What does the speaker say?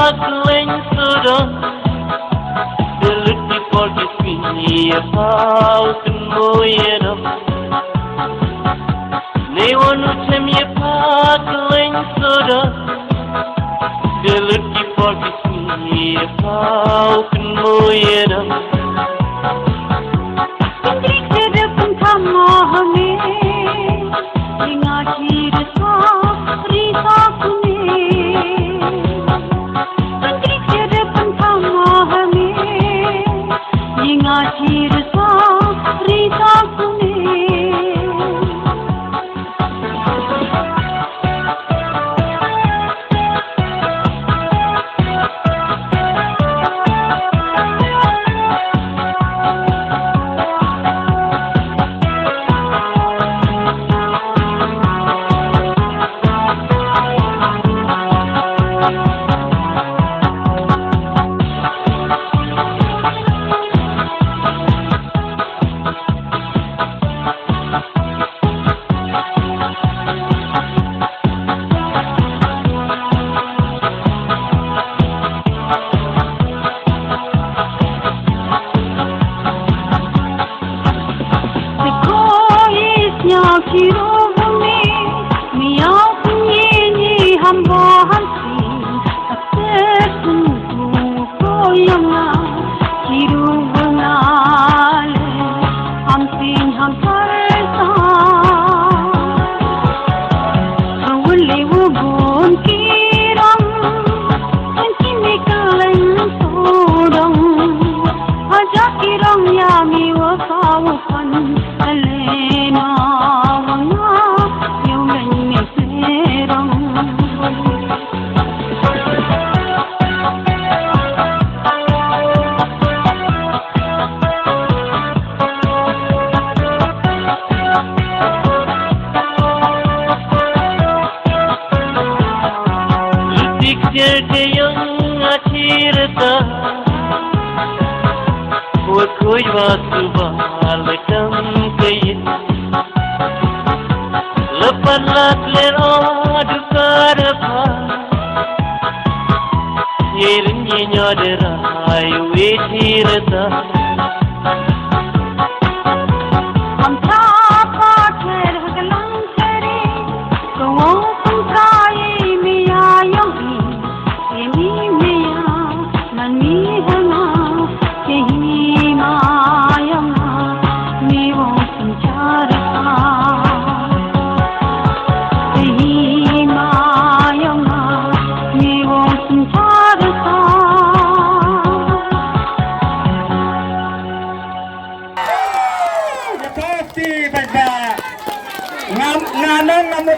pagling sudah Deluti polkis pini pau kemoyeno Newanu temye pagling sudah Deluti polkis pini pau kemoyeno Indrik sede puntama hame Inga chirsa risa kune Indrik sede puntama hame Inga chirsa risa kune Kiruvme miyaw kunye hamba hansi aksesu koyanga kiruvna le hamsin hamparsa awli wubun kiram kini kalen sodam aja kiram yami wafawan alena Jadi yang akhirnya buat koi waktu balakan kaya lepas lero dukar apa irinnya nyadera ayu akhirnya Pasti baik. Ngam nganong namu